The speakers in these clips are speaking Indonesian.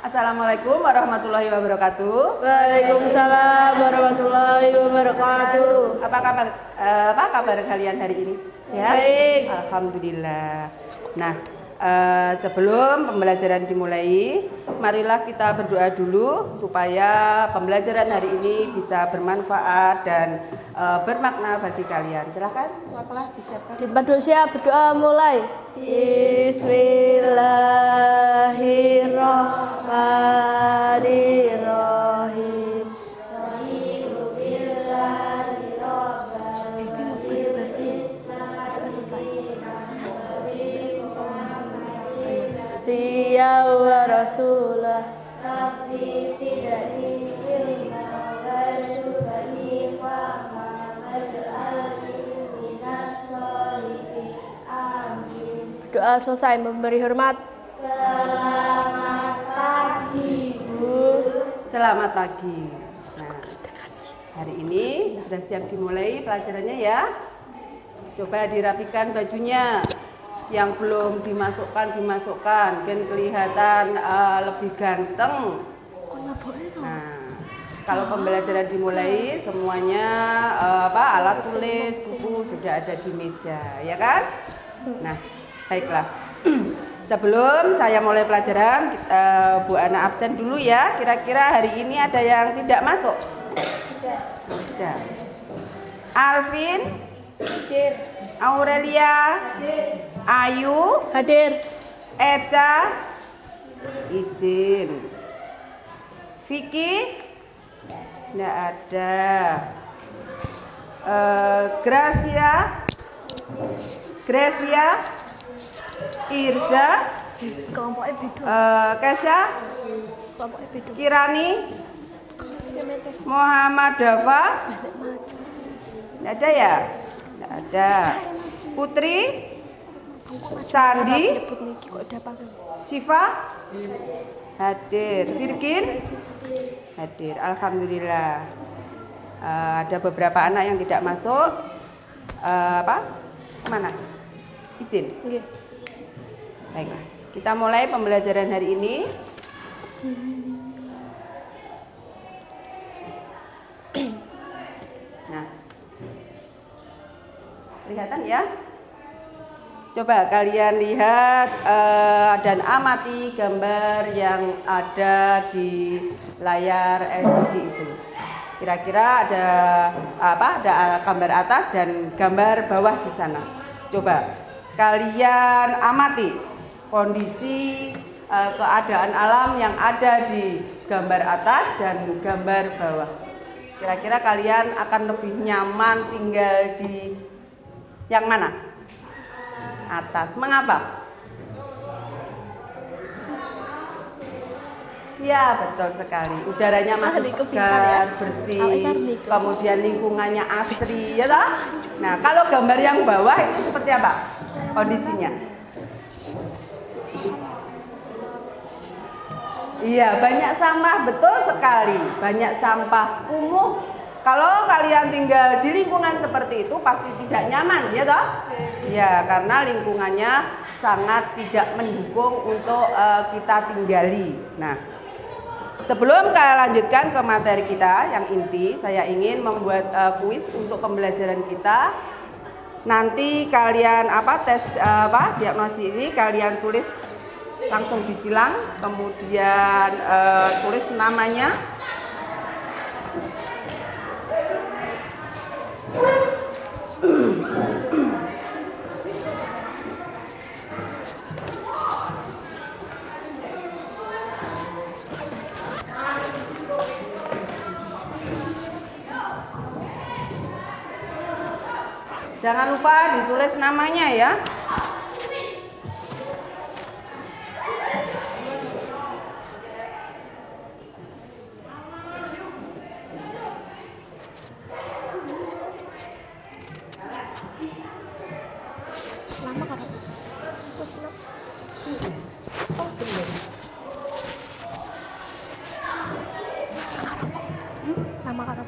Assalamualaikum warahmatullahi wabarakatuh. Waalaikumsalam warahmatullahi wabarakatuh. Apa kabar kalian hari ini? Sehat? Baik. Alhamdulillah. Nah, sebelum pembelajaran dimulai, marilah kita berdoa dulu supaya pembelajaran hari ini bisa bermanfaat dan bermakna bagi kalian. Silakan, waklah disiapkan. Di tempat dulu siap, berdoa mulai. Bismillahirrahmanirrahim. Dia wa rasulah Rabbi sidani ilma warzuqni fahma waj'alni minas sholihin. Amin. Doa selesai, memberi hormat. Selamat pagi, Bu. Selamat pagi. Nah, hari ini sudah siap dimulai pelajarannya ya. Coba dirapikan bajunya. Yang belum dimasukkan dan kelihatan lebih ganteng. Nah, kalau pembelajaran dimulai semuanya alat tulis, buku sudah ada di meja, ya kan? Nah, baiklah. Sebelum saya mulai pelajaran, Bu Ana absen dulu ya. Kira-kira hari ini ada yang tidak masuk? Tidak. Alvin? Hadir. Aurelia? Hadir. Ayu? Hadir. Eca? Izin. Vicky? Tidak ada. Gracia? Irza? Kelompoknya beda. Kesha? Kelompoknya beda. Kirani? Muhammad Dafa? Tidak ada ya? Tidak ada. Putri? Sandi? Siva? Hadir. Virgin? Hadir. Alhamdulillah. Ada beberapa anak yang tidak masuk. Mana? Izin? Nggih. Baiklah. Kita mulai pembelajaran hari ini. Nah, kelihatan ya? Coba kalian lihat dan amati gambar yang ada di layar LCD itu. Kira-kira ada Ada gambar atas dan gambar bawah di sana. Coba kalian amati kondisi keadaan alam yang ada di gambar atas dan gambar bawah. Kira-kira kalian akan lebih nyaman tinggal di yang mana? Atas. Mengapa? Ya, betul sekali. Udaranya masih segar, bersih, kemudian lingkungannya asri, ya toh? Nah, kalau gambar yang bawah itu seperti apa kondisinya? Iya, banyak sampah, betul sekali. Banyak sampah kumuh. Kalau kalian tinggal di lingkungan seperti itu pasti tidak nyaman, ya toh? Ya, karena lingkungannya sangat tidak mendukung untuk kita tinggali. Nah, sebelum kita lanjutkan ke materi kita yang inti, saya ingin membuat kuis untuk pembelajaran kita. Nanti kalian tes diagnosis ini kalian tulis langsung disilang, kemudian tulis namanya. Jangan lupa ditulis namanya ya. Lama kan? Oh, bener. Lama kan?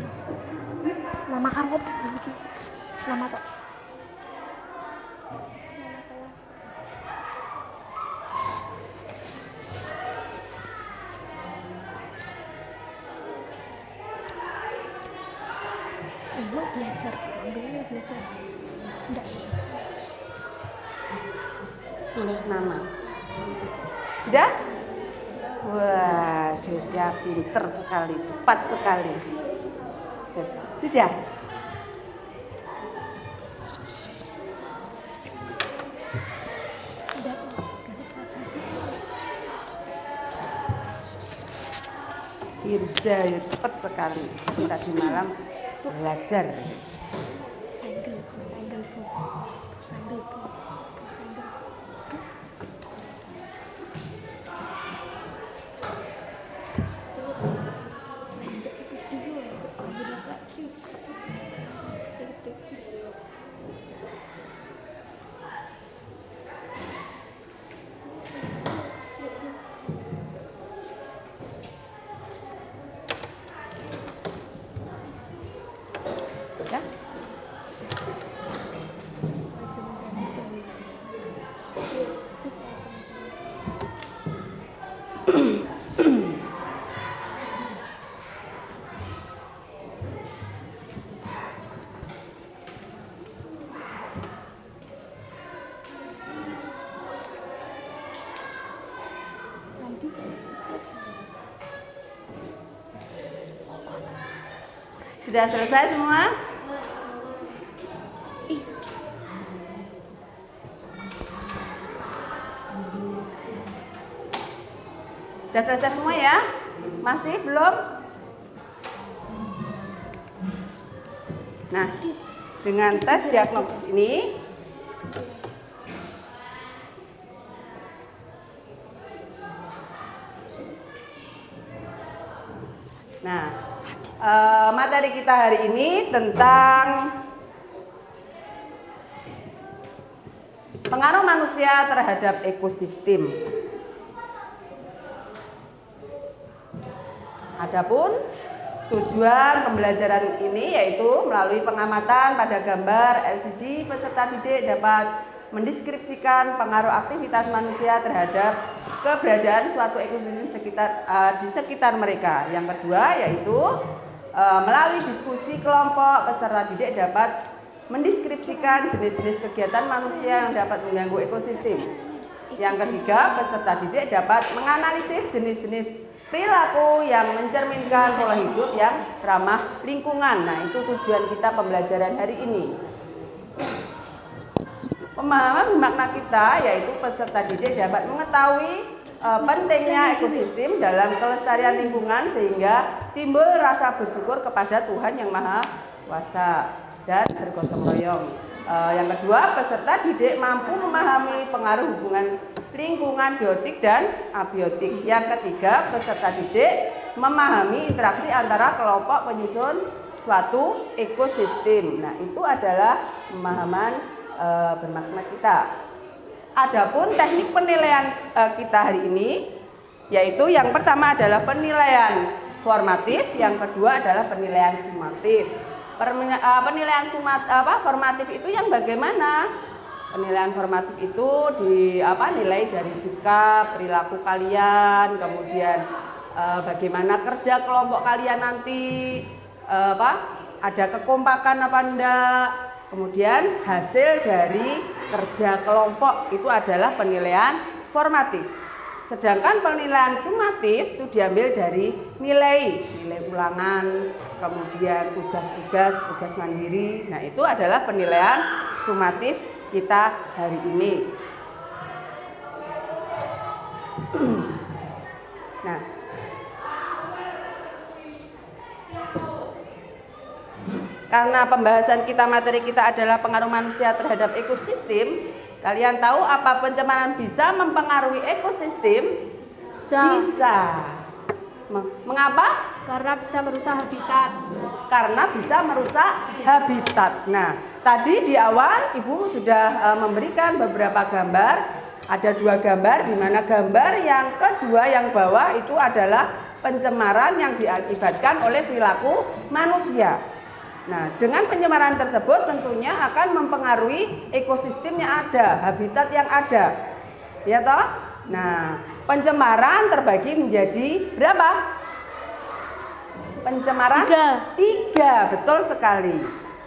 Lama kan kok begini. Lama tok. belajar, ambilnya belajar. Enggak. Tulis nama. Sudah? Wah, Josia pinter sekali, cepat sekali. Sudah? Enggak. Selesai. Irza, ya cepat sekali. Tadi malam belajar. Senggel, Bu. Senggel. Ya? Sudah selesai semua? Sudah selesai semua ya? Masih belum? Nah, dengan tes diagnosis ini materi kita hari ini tentang pengaruh manusia terhadap ekosistem. Adapun tujuan pembelajaran ini yaitu melalui pengamatan pada gambar LCD, peserta didik dapat mendeskripsikan pengaruh aktivitas manusia terhadap keberadaan suatu ekosistem di sekitar mereka. Yang kedua yaitu melalui diskusi kelompok, peserta didik dapat mendeskripsikan jenis-jenis kegiatan manusia yang dapat mengganggu ekosistem. Yang ketiga, peserta didik dapat menganalisis jenis-jenis perilaku yang mencerminkan pola hidup yang ramah lingkungan. Nah, itu tujuan kita pembelajaran hari ini. Pemahaman makna kita yaitu peserta didik dapat mengetahui pentingnya ekosistem dalam kelestarian lingkungan sehingga timbul rasa bersyukur kepada Tuhan yang Maha Kuasa dan bergotong royong. Yang kedua, peserta didik mampu memahami pengaruh hubungan lingkungan biotik dan abiotik. Yang ketiga, peserta didik memahami interaksi antara kelompok penyusun suatu ekosistem. Nah, itu adalah pemahaman bermakna kita. Adapun teknik penilaian kita hari ini yaitu yang pertama adalah penilaian formatif, yang kedua adalah penilaian sumatif. Penilaian formatif itu yang bagaimana? Penilaian formatif itu nilai dari sikap, perilaku kalian, kemudian bagaimana kerja kelompok kalian nanti, ada kekompakan apa enggak. Kemudian hasil dari kerja kelompok itu adalah penilaian formatif. Sedangkan penilaian sumatif itu diambil dari nilai ulangan, kemudian tugas mandiri. Nah, itu adalah penilaian sumatif kita hari ini. Nah, karena pembahasan kita, materi kita adalah pengaruh manusia terhadap ekosistem, kalian tahu apa pencemaran bisa mempengaruhi ekosistem? Bisa. Mengapa? Karena bisa merusak habitat. Karena bisa merusak habitat. Nah, tadi di awal Ibu sudah memberikan beberapa gambar. Ada 2 gambar, di mana gambar yang kedua yang bawah itu adalah pencemaran yang diakibatkan oleh perilaku manusia. Nah, dengan pencemaran tersebut tentunya akan mempengaruhi ekosistem yang ada, habitat yang ada. Ya toh? Nah, pencemaran terbagi menjadi berapa? Pencemaran 3, betul sekali.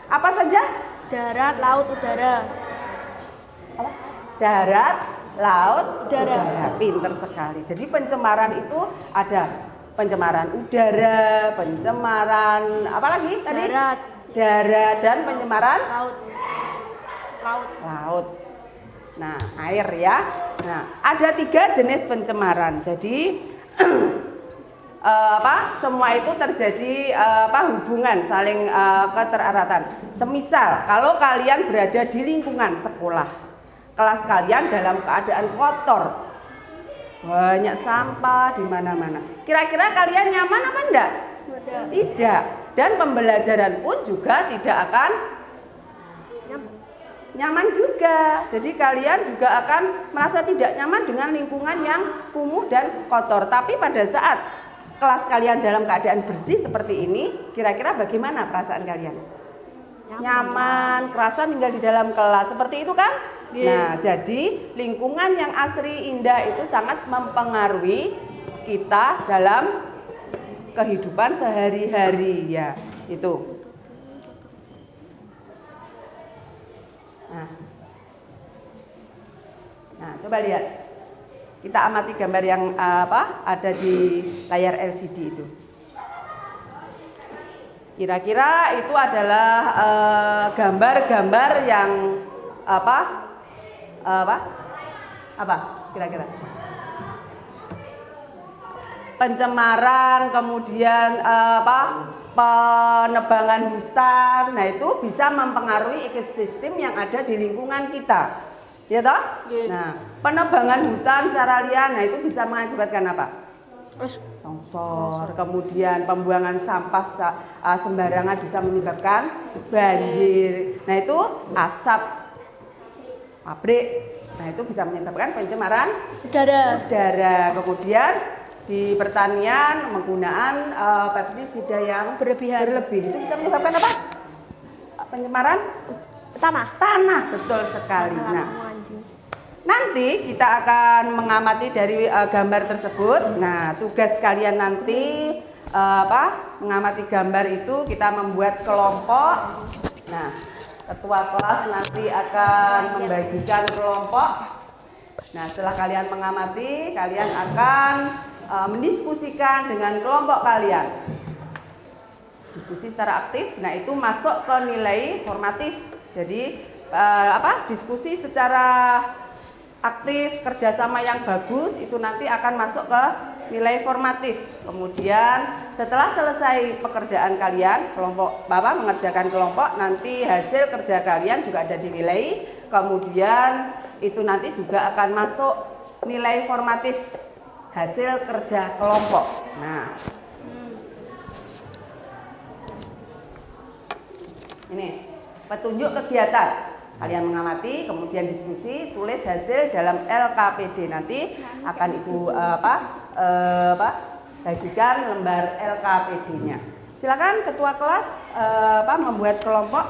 Apa saja? Darat, laut, udara. Apa? Darat, laut, Udara. Pinter sekali. Jadi pencemaran itu ada pencemaran udara, pencemaran apa lagi tadi? Darat. Darat dan pencemaran Laut. Laut. laut. Nah, air ya. Nah, ada 3 jenis pencemaran. Jadi semua itu terjadi hubungan saling keteraratan. Semisal kalau kalian berada di lingkungan sekolah, kelas kalian dalam keadaan kotor, banyak sampah di mana-mana. Kira-kira kalian nyaman apa enggak? Tidak. Dan pembelajaran pun juga tidak akan nyaman juga. Jadi kalian juga akan merasa tidak nyaman dengan lingkungan yang kumuh dan kotor. Tapi pada saat kelas kalian dalam keadaan bersih seperti ini, kira-kira bagaimana perasaan kalian? Nyaman, kerasa tinggal di dalam kelas. Seperti itu kan? Nah, jadi lingkungan yang asri, indah itu sangat mempengaruhi kita dalam kehidupan sehari-hari ya, itu. Nah, coba lihat. Kita amati gambar yang ada di layar LCD itu. Kira-kira itu adalah gambar-gambar yang apa kira-kira? Pencemaran, kemudian penebangan hutan. Nah, itu bisa mempengaruhi ekosistem yang ada di lingkungan kita. Ya toh? Nah, penebangan hutan secara liar, nah itu bisa mengakibatkan apa? Longsor. Kemudian pembuangan sampah sembarangan bisa menyebabkan banjir. Nah, itu asap pabrik. Nah, itu bisa menyebabkan pencemaran udara. Kemudian di pertanian penggunaan pestisida yang berlebih. Itu bisa menyebabkan apa? Pencemaran tanah, betul sekali. Nah, nanti kita akan mengamati dari gambar tersebut. Nah, tugas kalian nanti mengamati gambar itu kita membuat kelompok. Nah, ketua kelas nanti akan membagikan kelompok. Nah, setelah kalian mengamati, kalian akan mendiskusikan dengan kelompok kalian. Diskusi secara aktif. Nah, itu masuk ke nilai formatif. Jadi diskusi secara aktif, kerjasama yang bagus itu nanti akan masuk ke nilai formatif. Kemudian setelah selesai pekerjaan kalian, kelompok mengerjakan kelompok, nanti hasil kerja kalian juga ada dinilai. Kemudian itu nanti juga akan masuk nilai formatif hasil kerja kelompok. Nah, ini petunjuk kegiatan. Kalian mengamati, kemudian diskusi, tulis hasil dalam LKPD. Nanti akan Ibu bagikan lembar LKPD-nya. Silakan ketua kelas membuat kelompok,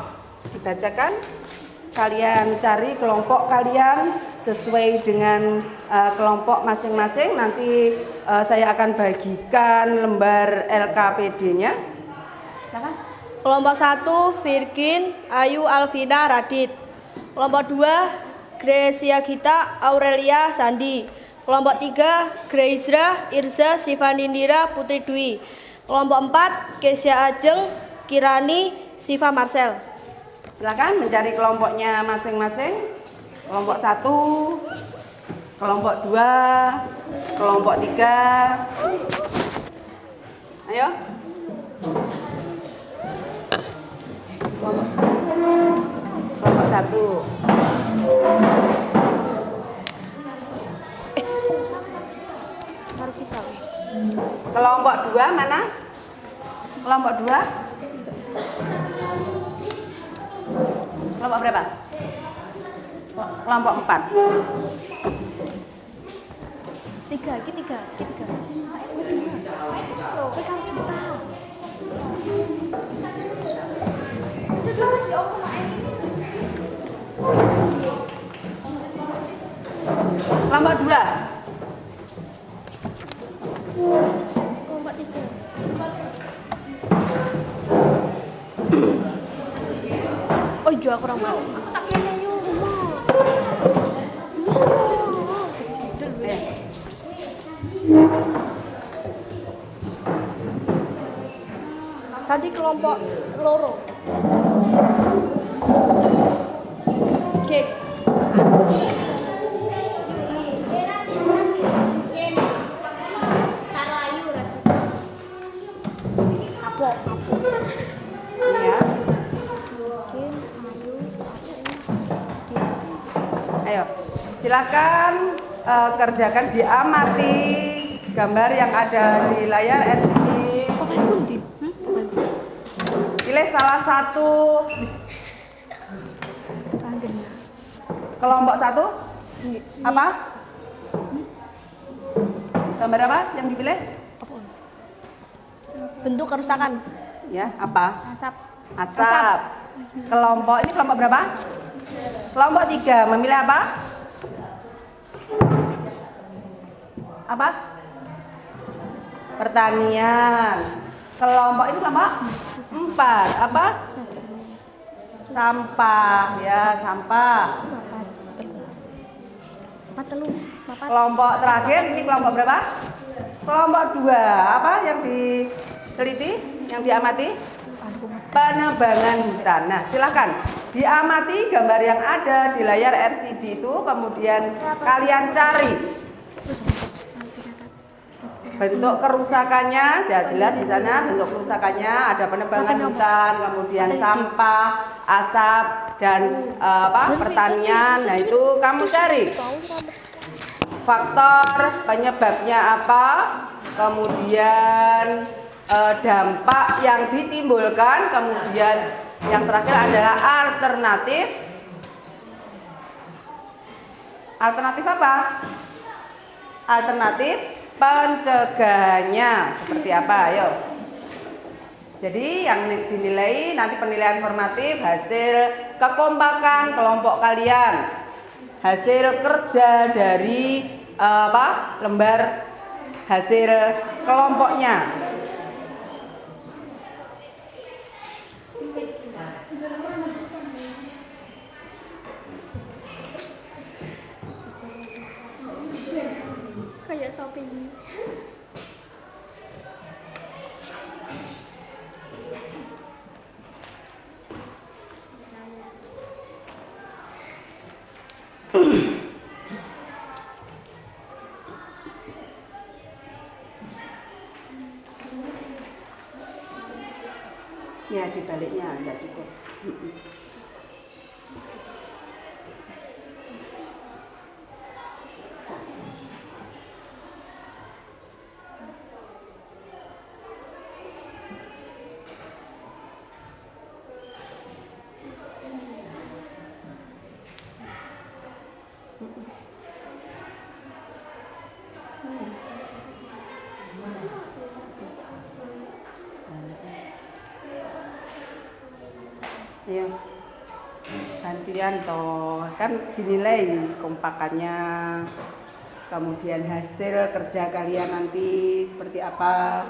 dibacakan. Kalian cari kelompok kalian sesuai dengan kelompok masing-masing. Nanti saya akan bagikan lembar LKPD-nya. Silakan. Kelompok 1, Virgin, Ayu, Alvina, Radit. Kelompok 2, Grecia Gita, Aurelia, Sandi. Kelompok 3, Graizra, Irza, Sivanindira, Putri Dwi. Kelompok 4, Kesia Ajeng, Kirani, Siva Marcel. Silakan mencari kelompoknya masing-masing. Kelompok 1, kelompok 2, kelompok 3. Ayo. Kelompok 1. Baru kita. Kelompok 2 mana? Kelompok 2? Kelompok berapa? Kelompok 4. 3, ini 3. Loh, kan kita. Kelompok 2. Kelompok 3. 7 aku orang mau. Aku tak kene yo. Wis kecil weh. Sandi kelompok loro. Oke. Ya. Ayo, silakan kerjakan diamati gambar yang ada di layar LCD. Pilih salah satu kelompok satu. Apa? Gambar apa yang dipilih? Bentuk kerusakan. Ya, apa? Asap. Asap. Kelompok ini kelompok berapa? Kelompok 3. Memilih apa? Apa? Pertanian. Kelompok ini kelompok 4. Apa? Sampah. Ya, sampah. Kelompok terakhir ini kelompok berapa? Kelompok 2. Apa yang diteliti? Yang diamati? Penebangan hutan. Nah, silakan diamati gambar yang ada di layar LCD itu, kemudian kalian cari bentuk kerusakannya. Jelas di sana bentuk kerusakannya ada penebangan hutan, kemudian sampah, asap, dan pertanian. Nah, itu kamu cari faktor penyebabnya apa, kemudian dampak yang ditimbulkan, kemudian yang terakhir adalah alternatif. Alternatif apa? Alternatif pencegahannya seperti apa? Ayo. Jadi yang dinilai nanti penilaian formatif hasil kekompakan kelompok kalian, hasil kerja dari lembar hasil kelompoknya. Kayak shopping. Ya, dibaliknya enggak cukup. Ya, gantian toh, kan dinilai kompakannya, kemudian hasil kerja kalian nanti seperti apa.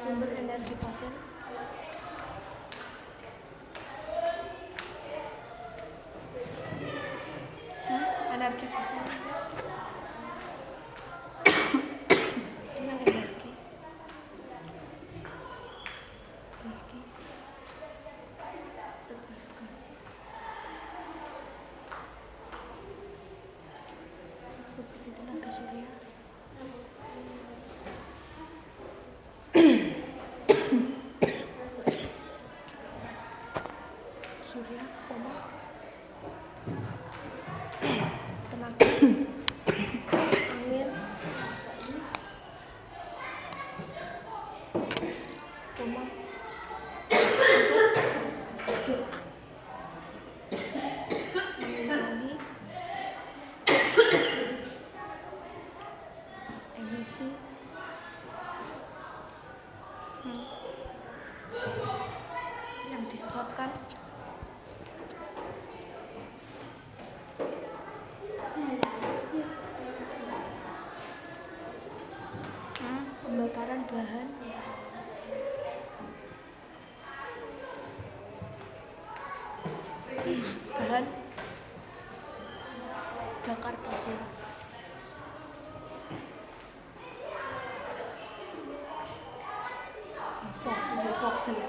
Sumber energi fosil. Energi fosil. Dengan energi. Energi. Terbarukan. Seperti tenaga surya. Surya, tenaga angin, mengurangi emisi yang disebabkan pembakaran bahan bakar fosil. Fosil.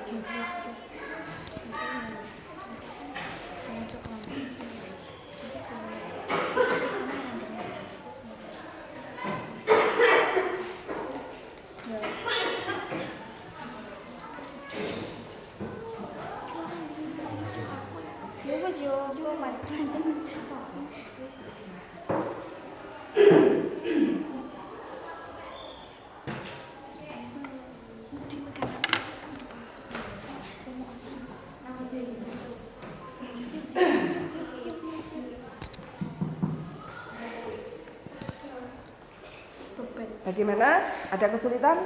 Bagaimana? Ada kesulitan?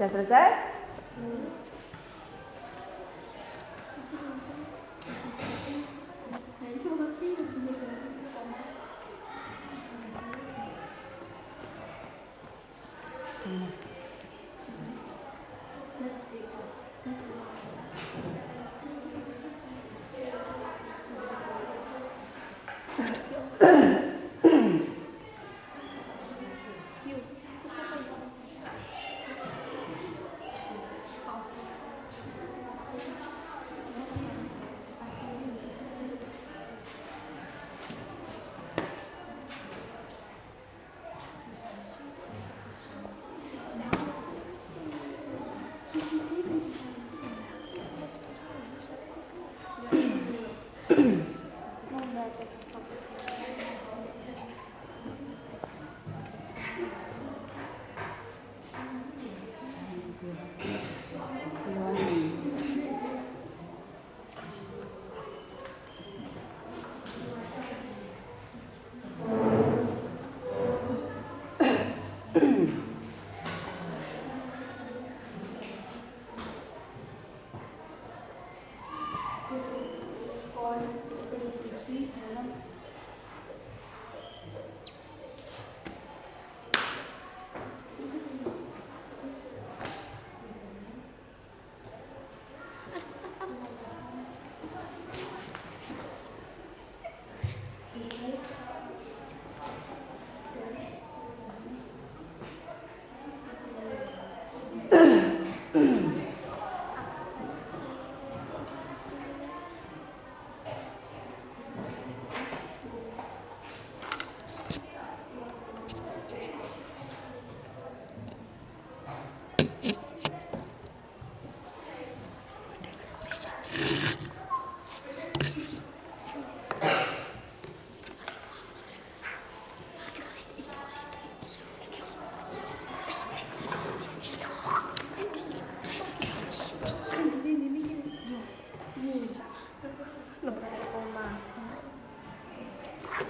Sudah selesai?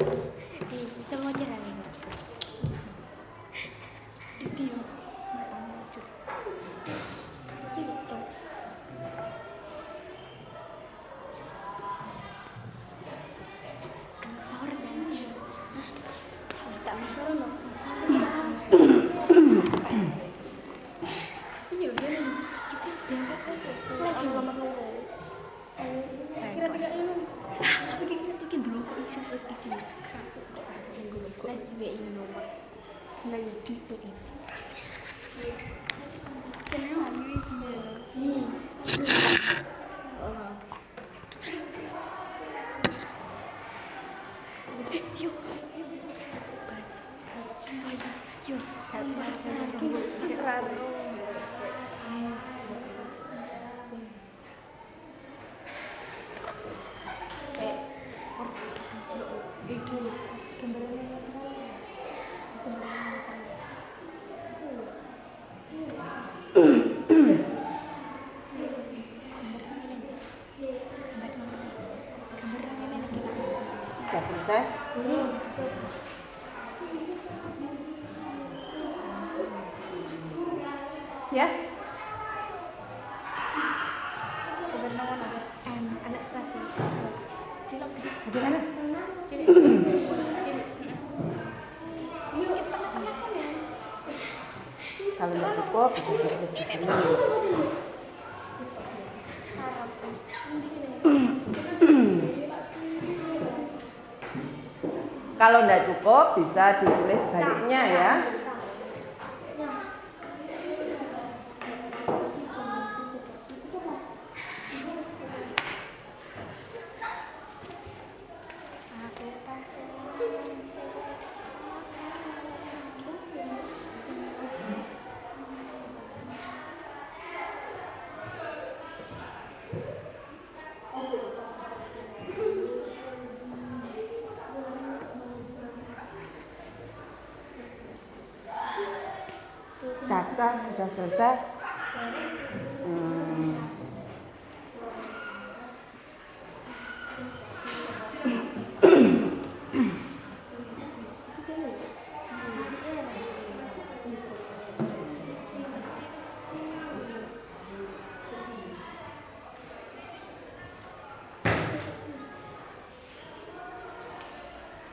Semua jalan. Video. Sore aja. Tak sore loh. Iya, dia lagi nomor loro. Kira tiga ini. Tapi kira dulu kok isi terus iki. Lagi BI nomor. Lagi di BI. Kenapa ini? Yuk. Yuk, sabar. Istirahat. Sudah selesai? Ya? Anak serati. Di mana? Kalau nggak cukup, bisa ditulis di sini. Kalau nggak cukup, bisa ditulis baliknya ya. Caca sudah selesai.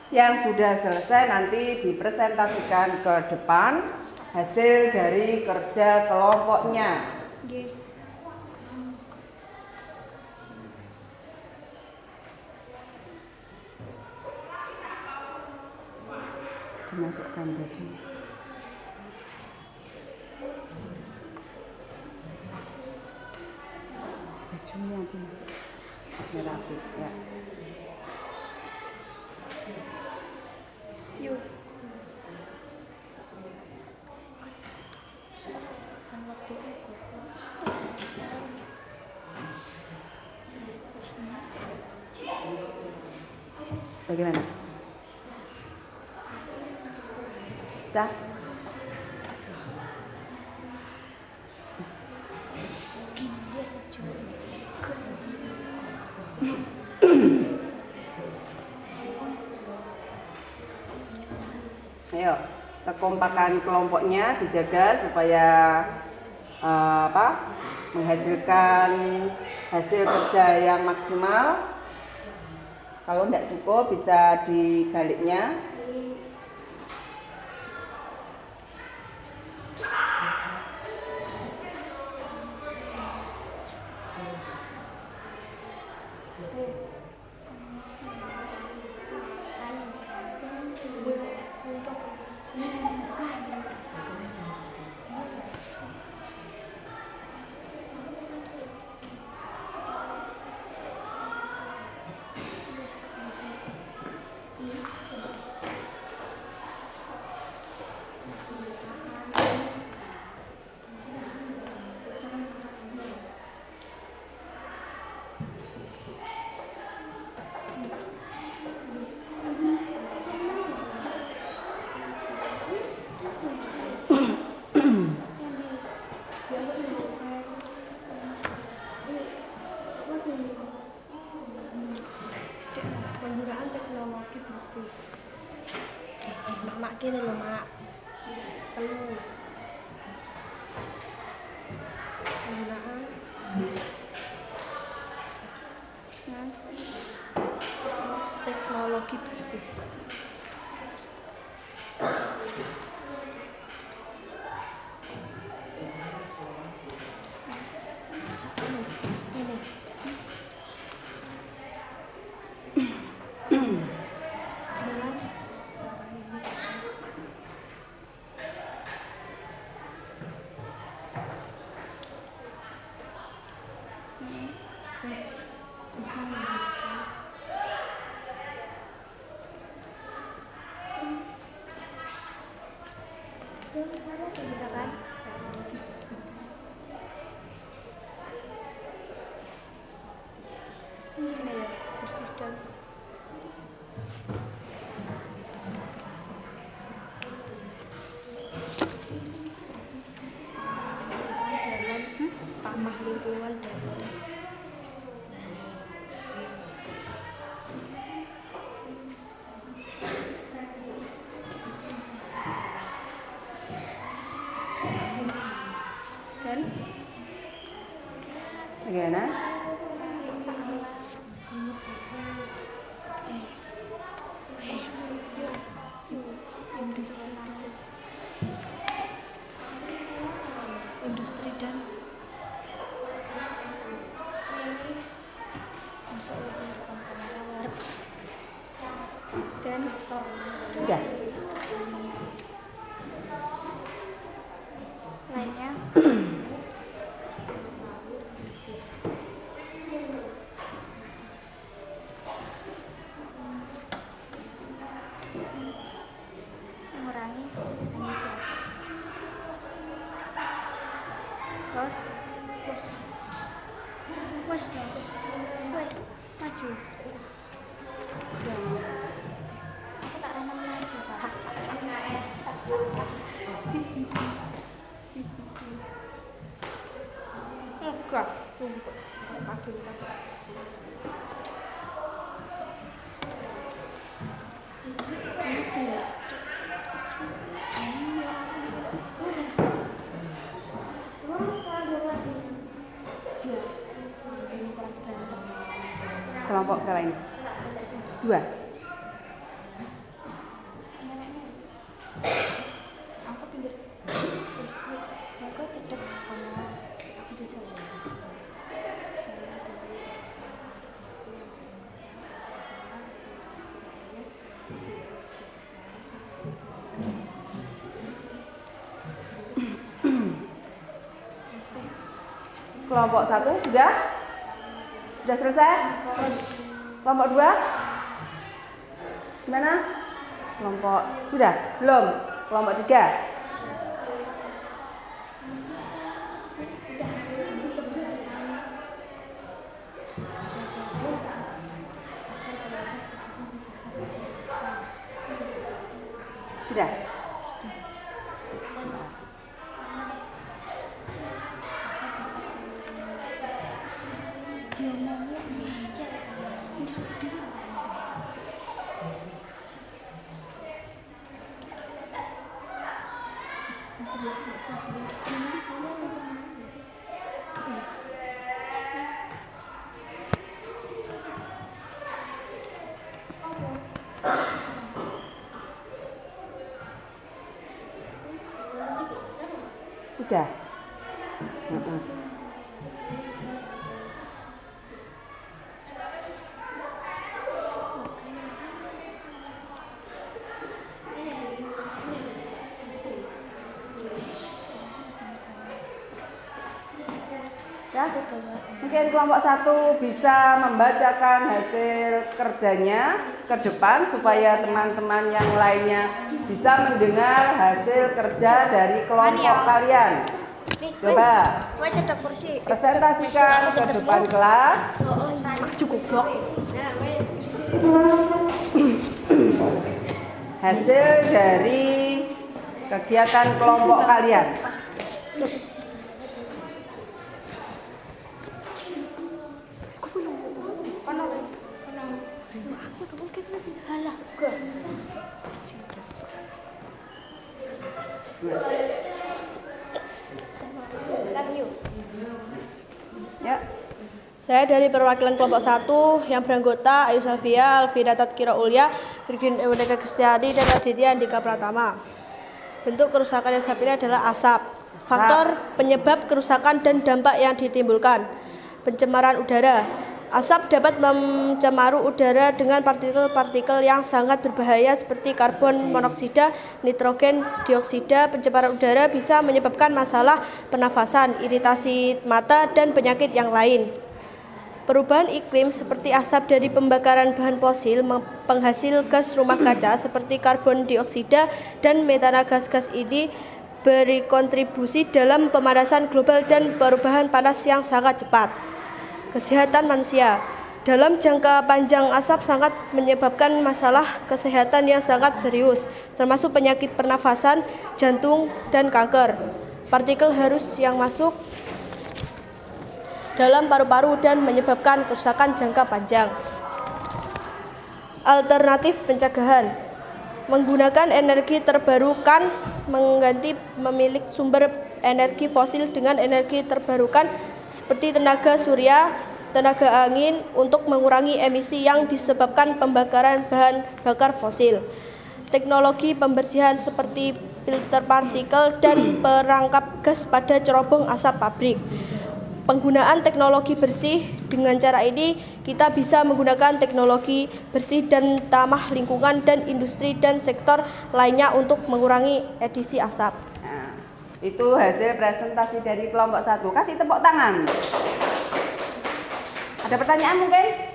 Yang sudah selesai nanti dipresentasikan ke depan hasil dari kerja kelompoknya. Dimasukkan baju. Bajunya dimasukkan. Rapi ya. Yuk. Bagaimana? Bisa? Ayo, kekompakan kelompoknya dijaga supaya menghasilkan hasil kerja yang maksimal. Kalau tidak cukup bisa dibaliknya. Penggunaan teknologi bersih. kene lho, Mak. Telu. Penggunaan. Teknologi bersih. Ini. Ini ya, bersih dan ramah lingkungan dan Bagaimana? industri dan dan Sudah. lainnya. Mengurangi emisi. Terus wes maju. Aku tak ramah maju, Cak. Enggak. Kaki lupa. Kelompok ke lain. 2. Aku pinggir. Aku cedek karena aku di jalan. Kelompok 1 sudah? Sudah selesai? Kelompok 2? Gimana? Kelompok sudah? Belum? Kelompok 3? Sudah? Sudah? Ya, mungkin kelompok 1 bisa membacakan hasil kerjanya ke depan supaya teman-teman yang lainnya bisa mendengar hasil kerja dari kelompok kalian. Coba presentasikan ke depan kelas. Hasil dari kegiatan kelompok kalian. Saya dari perwakilan kelompok 1 yang beranggota Ayu Salvia, Alvida Tadkira Ulya, Virgin Ewendeka Kristiadi, dan Aditya Andika Pratama. Bentuk kerusakan yang saya pilih adalah asap. Faktor penyebab kerusakan dan dampak yang ditimbulkan. Pencemaran udara. Asap dapat mencemari udara dengan partikel-partikel yang sangat berbahaya seperti karbon monoksida, nitrogen dioksida. Pencemaran udara bisa menyebabkan masalah pernafasan, iritasi mata, dan penyakit yang lain. Perubahan iklim seperti asap dari pembakaran bahan fosil, penghasil gas rumah kaca seperti karbon dioksida dan metana. Gas-gas ini berkontribusi dalam pemanasan global dan perubahan panas yang sangat cepat. Kesehatan manusia. Dalam jangka panjang asap sangat menyebabkan masalah kesehatan yang sangat serius, termasuk penyakit pernafasan, jantung, dan kanker. Partikel halus yang masuk dalam paru-paru dan menyebabkan kerusakan jangka panjang. Alternatif pencegahan. Menggunakan energi terbarukan mengganti memiliki sumber energi fosil dengan energi terbarukan seperti tenaga surya, tenaga angin untuk mengurangi emisi yang disebabkan pembakaran bahan bakar fosil. Teknologi pembersihan seperti filter partikel dan perangkap gas pada cerobong asap pabrik. Penggunaan teknologi bersih. Dengan cara ini kita bisa menggunakan teknologi bersih dan ramah lingkungan dan industri dan sektor lainnya untuk mengurangi emisi asap. Nah, itu hasil presentasi dari kelompok 1. Kasih tepuk tangan. Ada pertanyaan mungkin?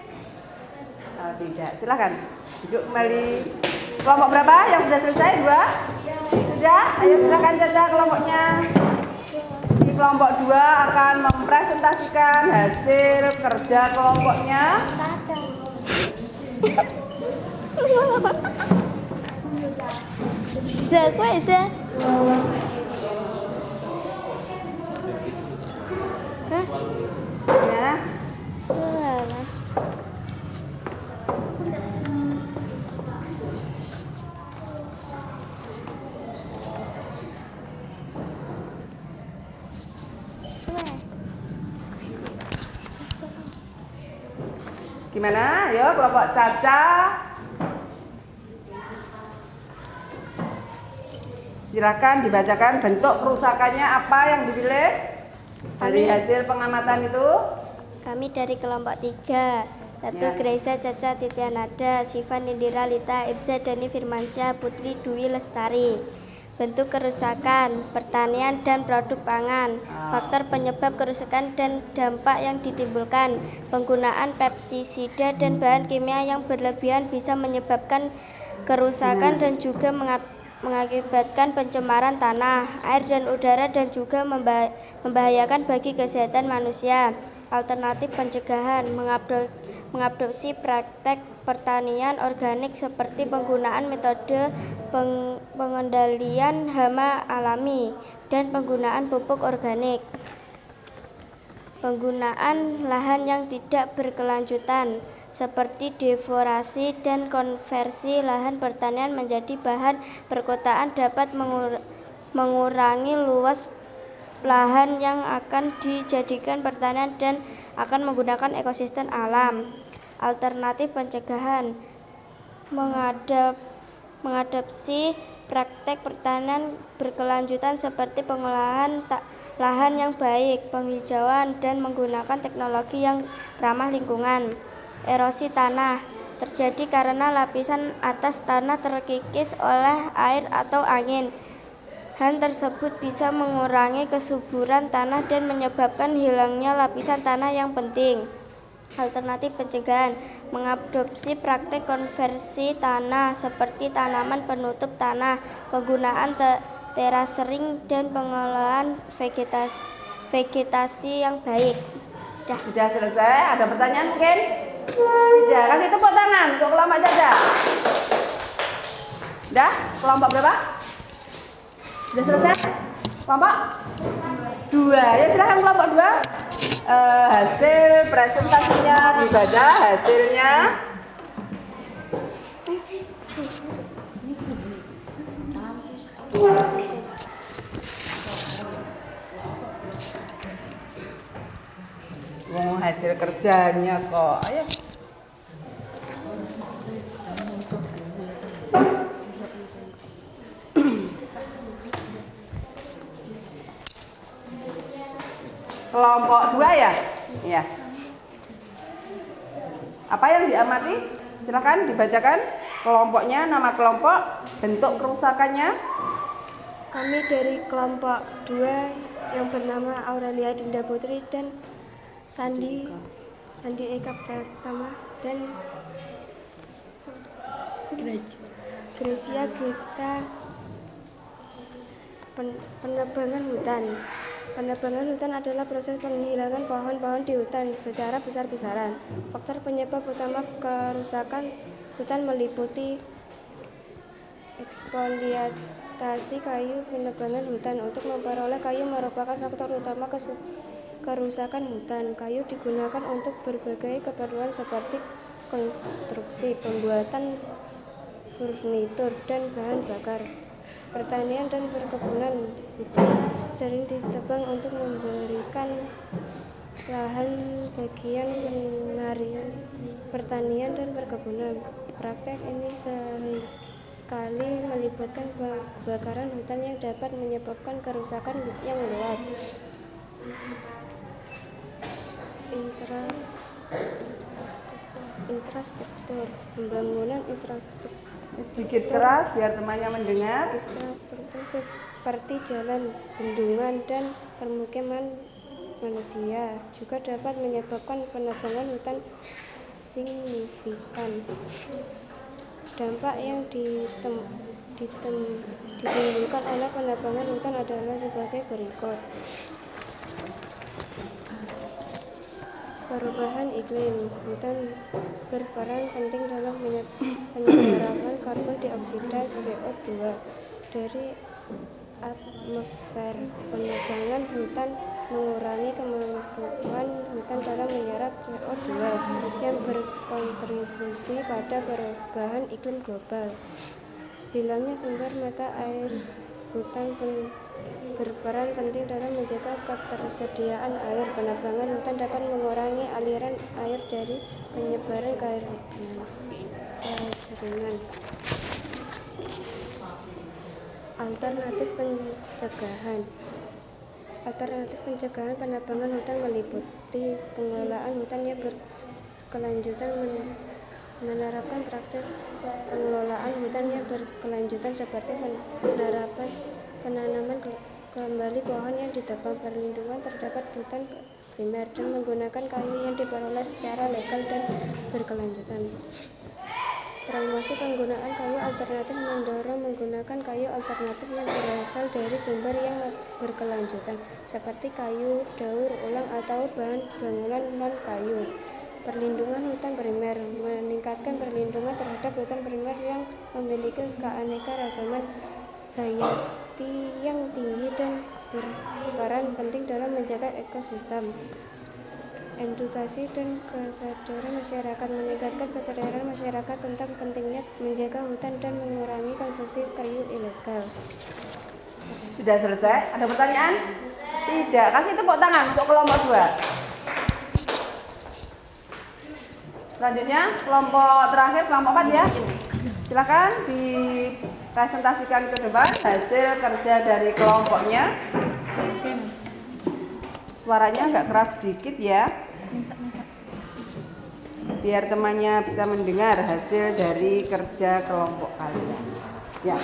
Oh, tidak, silakan duduk kembali. Kelompok berapa yang sudah selesai? 2? Sudah? Ayo silakan Caca kelompoknya. Kelompok 2 akan mempresentasikan hasil kerja kelompoknya. Ya. Gimana? Ayo kelompok Caca. Silakan dibacakan bentuk kerusakannya apa yang dipilih dari hasil pengamatan itu. Kami dari kelompok 3. 1. Ya. Graisa, Caca, Titianada, Siva, Nindira, Lita, Irza, Dani, Firmansyah, Putri, Dwi, Lestari. Bentuk kerusakan, pertanian dan produk pangan. Faktor penyebab kerusakan dan dampak yang ditimbulkan. Penggunaan pestisida dan bahan kimia yang berlebihan bisa menyebabkan kerusakan dan juga mengakibatkan pencemaran tanah, air, dan udara dan juga membahayakan bagi kesehatan manusia. Alternatif pencegahan. Mengadopsi praktek pertanian organik seperti penggunaan metode pengendalian hama alami dan penggunaan pupuk organik. Penggunaan lahan yang tidak berkelanjutan seperti deforestasi dan konversi lahan pertanian menjadi bahan perkotaan dapat mengurangi luas lahan yang akan dijadikan pertanian dan akan menggunakan ekosistem alam. Alternatif pencegahan. Mengadopsi praktek pertanian berkelanjutan seperti pengolahan lahan yang baik, penghijauan, dan menggunakan teknologi yang ramah lingkungan. Erosi tanah terjadi karena lapisan atas tanah terkikis oleh air atau angin. Hal tersebut bisa mengurangi kesuburan tanah dan menyebabkan hilangnya lapisan tanah yang penting. Alternatif pencegahan. Mengadopsi praktek konversi tanah seperti tanaman penutup tanah, penggunaan terasering, dan pengolahan vegetasi yang baik. Sudah selesai? Ada pertanyaan mungkin? Tidak. Kasih tepuk tangan untuk kelompok Caca. Sudah? Kelompok berapa? Sudah selesai? Kelompok 2. Ya silakan kelompok 2. Hasil presentasinya dibaca hasilnya. hasil kerjanya kok. Ayo. Kelompok 2 ya? Ya. Apa yang diamati? Silakan dibacakan kelompoknya, nama kelompok, bentuk kerusakannya. Kami dari kelompok 2 yang bernama Aurelia Dinda Putri dan Sandi Eka Pratama dan Gracia Gita penebangan hutan. Penebangan hutan adalah proses penghilangan pohon-pohon di hutan secara besar-besaran. Faktor penyebab utama kerusakan hutan meliputi ekspoliasi kayu. Penebangan hutan untuk memperoleh kayu merupakan faktor utama kerusakan hutan. Kayu digunakan untuk berbagai keperluan seperti konstruksi, pembuatan furnitur, dan bahan bakar. Pertanian dan perkebunan hutan sering ditebang untuk memberikan lahan bagian pertanian dan perkebunan. Praktek ini seringkali melibatkan pembakaran hutan yang dapat menyebabkan kerusakan yang luas. Infrastruktur, pembangunan infrastruktur. Sedikit keras biar temannya mendengar. Infrastruktur seperti jalan, bendungan, dan permukiman manusia juga dapat menyebabkan penebangan hutan signifikan. Dampak yang ditimbulkan oleh penebangan hutan adalah sebagai berikut. Perubahan iklim. Hutan berperan penting dalam penyerapan karbon dioksida CO2 dari atmosfer. Penebangan hutan mengurangi kemampuan hutan dalam menyerap CO2 yang berkontribusi pada perubahan iklim global. Hilangnya sumber mata air. Hutan berperan penting dalam menjaga ketersediaan air. Penebangan hutan dapat mengurangi aliran air dari penyebaran kekeringan. Alternatif pencegahan penebangan hutan meliputi pengelolaan hutan yang berkelanjutan, menerapkan praktik pengelolaan hutan yang berkelanjutan seperti penanaman kembali pohon yang ditebang, perlindungan terhadap hutan primer, dan menggunakan kayu yang diperoleh secara legal dan berkelanjutan. Promosi penggunaan kayu alternatif, mendorong menggunakan kayu alternatif yang berasal dari sumber yang berkelanjutan seperti kayu daur ulang atau bahan bangunan non-kayu. Perlindungan hutan primer, meningkatkan perlindungan terhadap hutan primer yang memiliki keanekaragaman hayati yang tinggi dan berperan penting dalam menjaga ekosistem. Edukasi dan kesadaran masyarakat, meningkatkan kesadaran masyarakat tentang pentingnya menjaga hutan dan mengurangi konsumsi kayu ilegal. Sudah selesai? Ada pertanyaan? Tidak. Kasih tepuk tangan untuk kelompok 2. Selanjutnya kelompok terakhir, kelompok 4 ya. Silakan dipresentasikan ke depan hasil kerja dari kelompoknya. Suaranya agak keras sedikit ya, biar temannya bisa mendengar hasil dari kerja kelompok kalian. Ya.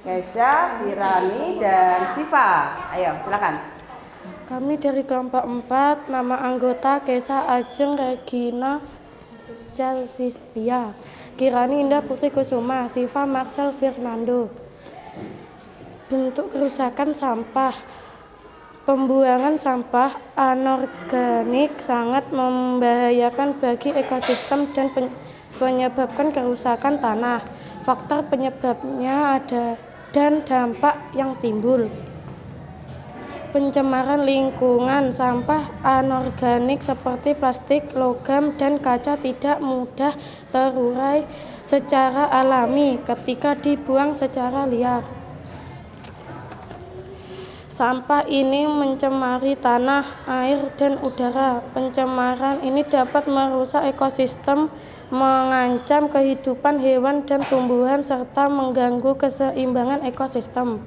Kesha, Irani, dan Siva. Ayo, silakan. Kami dari kelompok 4, nama anggota Kesha Ajeng Regina Celsisbia, Kirani Indah Putri Kusuma, Siva Marcel Fernando. Bentuk kerusakan sampah. Pembuangan sampah anorganik sangat membahayakan bagi ekosistem dan menyebabkan kerusakan tanah. Faktor penyebabnya ada dan dampak yang timbul. Pencemaran lingkungan. Sampah anorganik seperti plastik, logam, dan kaca tidak mudah terurai secara alami ketika dibuang secara liar. Sampah ini mencemari tanah, air, dan udara. Pencemaran ini dapat merusak ekosistem, mengancam kehidupan hewan dan tumbuhan, serta mengganggu keseimbangan ekosistem.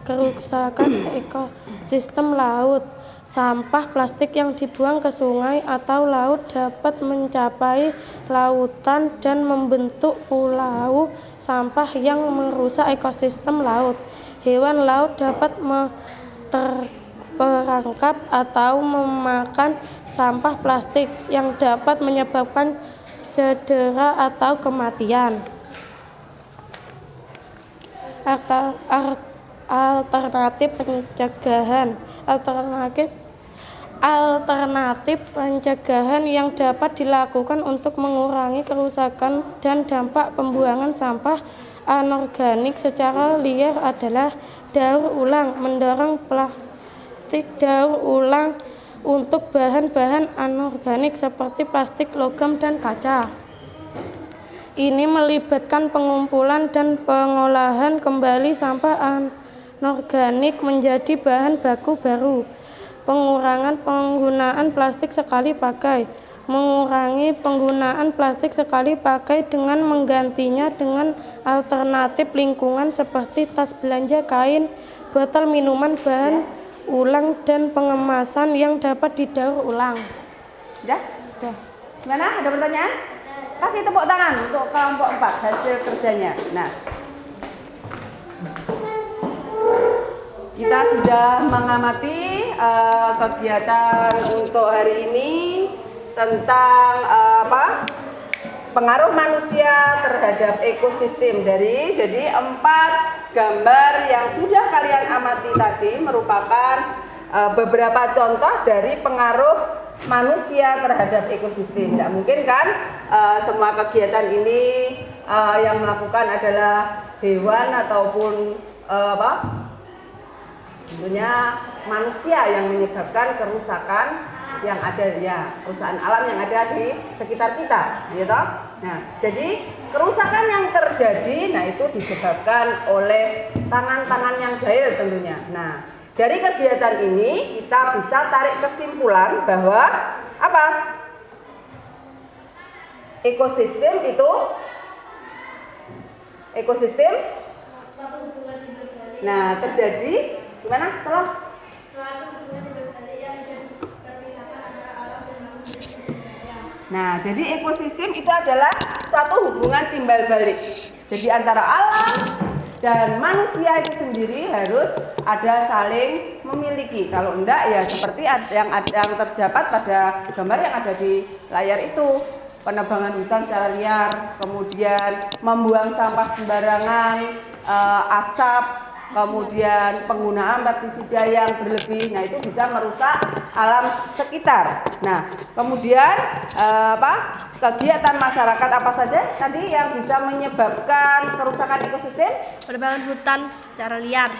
Kerusakan ekosistem laut. Sampah plastik yang dibuang ke sungai atau laut dapat mencapai lautan dan membentuk pulau sampah yang merusak ekosistem laut. Hewan laut dapat terperangkap atau memakan sampah plastik yang dapat menyebabkan cedera atau kematian. Alternatif pencegahan. Alternatif pencegahan yang dapat dilakukan untuk mengurangi kerusakan dan dampak pembuangan sampah anorganik secara liar adalah daur ulang, mendorong plastik daur ulang untuk bahan-bahan anorganik seperti plastik, logam, dan kaca. Ini melibatkan pengumpulan dan pengolahan kembali sampah anorganik menjadi bahan baku baru. Pengurangan penggunaan plastik sekali pakai. Mengurangi penggunaan plastik sekali pakai dengan menggantinya dengan alternatif lingkungan seperti tas belanja kain, botol minuman bahan ulang, dan pengemasan yang dapat didaur ulang. Sudah? Sudah. Gimana? Ada pertanyaan? Kasih tepuk tangan untuk kelompok 4 hasil kerjanya. Nah, kita sudah mengamati kegiatan untuk hari ini tentang pengaruh manusia terhadap ekosistem. Jadi 4 gambar yang sudah kalian amati tadi merupakan beberapa contoh dari pengaruh manusia terhadap ekosistem. Tidak mungkin kan semua kegiatan ini yang melakukan adalah hewan ataupun tentunya manusia yang menyebabkan kerusakan yang ada, ya, kerusakan alam yang ada di sekitar kita, gitu. Nah, jadi kerusakan yang terjadi, nah itu disebabkan oleh tangan-tangan yang jahil tentunya. Nah, dari kegiatan ini kita bisa tarik kesimpulan bahwa apa? Ekosistem itu nah terjadi gimana? Tolong. Nah, jadi ekosistem itu adalah suatu hubungan timbal balik. Jadi antara alam dan manusia itu sendiri harus ada saling memiliki. Kalau enggak ya seperti yang terdapat pada gambar yang ada di layar itu. Penebangan hutan secara liar, kemudian membuang sampah sembarangan, asap, kemudian penggunaan pestisida yang berlebih. Nah, itu bisa merusak alam sekitar. Nah, kemudian kegiatan masyarakat apa saja tadi yang bisa menyebabkan kerusakan ekosistem? Penebangan hutan secara liar.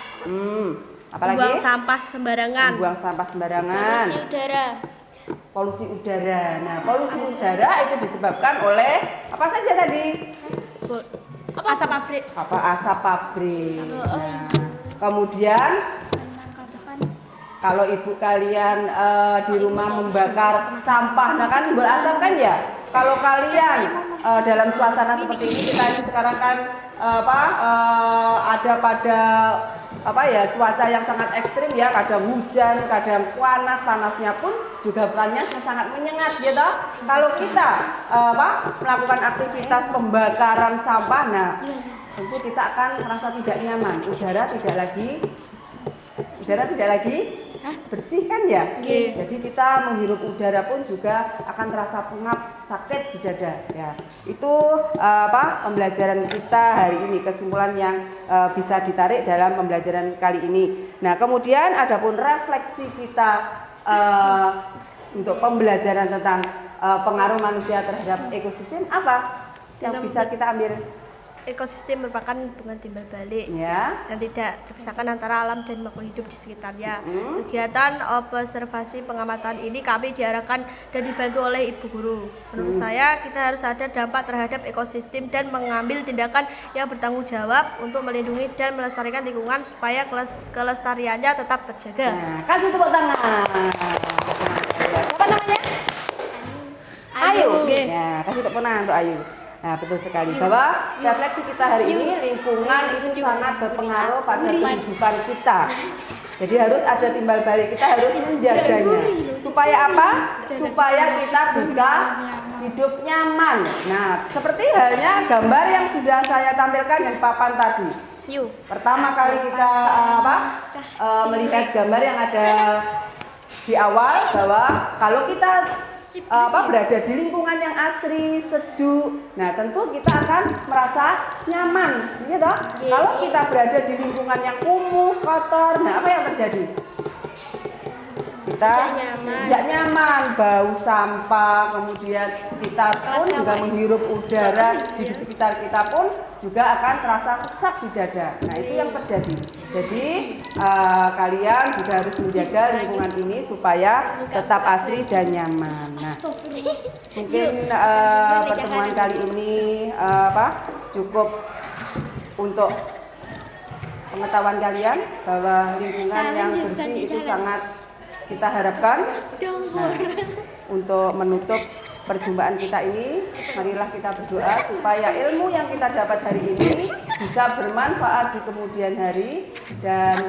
Apalagi? Buang sampah sembarangan. Buang sampah sembarangan. Polusi udara. Polusi udara. Nah, polusi udara itu disebabkan oleh apa saja tadi? Asap pabrik. Asap pabrik. Nah, kemudian kalau ibu kalian di rumah membakar sampah, nah kan timbul asap kan ya. Kalau kalian dalam suasana seperti ini, kita ini sekarang kan ada pada cuaca yang sangat ekstrim ya, kadang hujan, kadang panas, panasnya pun juga bukannya sangat menyengat gitu. Kalau kita melakukan aktivitas pembakaran sampah, nah tentu kita akan merasa tidak nyaman, udara tidak lagi bersih kan ya. Jadi kita menghirup udara pun juga akan terasa pengap, sakit di dada ya. Itu pembelajaran kita hari ini, kesimpulan yang bisa ditarik dalam pembelajaran kali ini. Nah, kemudian adapun refleksi kita untuk pembelajaran tentang pengaruh manusia terhadap ekosistem, apa yang bisa kita ambil? ekosistem merupakan hubungan timbal balik Ya. yang tidak terpisahkan antara alam dan makhluk hidup di sekitarnya. Kegiatan observasi pengamatan ini kami diarahkan dan dibantu oleh Ibu Guru. Menurut saya, kita harus sadar dampak terhadap ekosistem dan mengambil tindakan yang bertanggung jawab untuk melindungi dan melestarikan lingkungan supaya kelestariannya tetap terjaga. Nah, kasih tepuk tangan. Siapa namanya? Ayu. Ya, kasih tepuk tangan untuk Ayu. Nah, betul sekali bahwa refleksi kita hari ini lingkungan itu sangat berpengaruh pada kehidupan kita. Jadi harus ada timbal balik, kita harus menjaganya. Supaya apa? Supaya kita bisa hidup nyaman. Nah, seperti halnya gambar yang sudah saya tampilkan di papan tadi. Pertama kali kita melihat gambar yang ada di awal bahwa kalau kita berada di lingkungan yang asri, sejuk, nah tentu kita akan merasa nyaman, gitu. Kalau kita berada di lingkungan yang kumuh, kotor, nah apa yang terjadi? Kita tidak nyaman, bau sampah, kemudian kita pun juga menghirup udara di sekitar kita pun juga akan terasa sesak di dada. Nah itu yang terjadi. Jadi kalian juga harus menjaga lingkungan ini supaya tetap asri dan nyaman. Nah, mungkin pertemuan kali ini cukup untuk pengetahuan kalian bahwa lingkungan yang bersih itu sangat kita harapkan. Nah, untuk menutup perjumpaan kita ini, marilah kita berdoa supaya ilmu yang kita dapat hari ini bisa bermanfaat di kemudian hari dan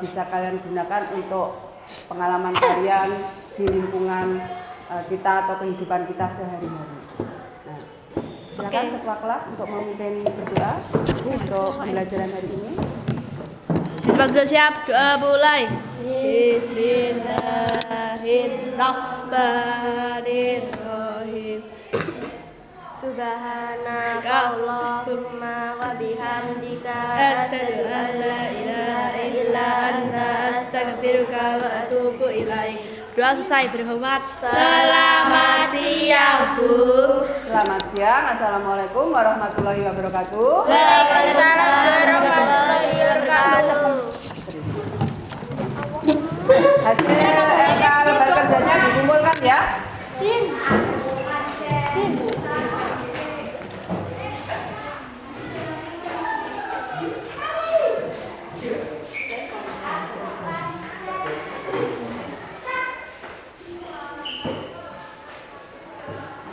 bisa kalian gunakan untuk pengalaman kalian di lingkungan kita atau kehidupan kita sehari-hari. Nah, silakan ketua kelas untuk memimpin berdoa untuk pembelajaran hari ini. Sudah siap, doa mulai. Bismillahirrahmanirrahim. Subhanakallahumma wa bihamdika Asyhadu an la ilaha illa anta astaghfiruka wa atubu ilaik. Doa selesai, berhormat. Selamat siang, Bu. Selamat siang. Assalamualaikum warahmatullahi wabarakatuh. Waalaikumsalam warahmatullahi wabarakatuh. Hasil lembar kerjanya dikumpulkan ya.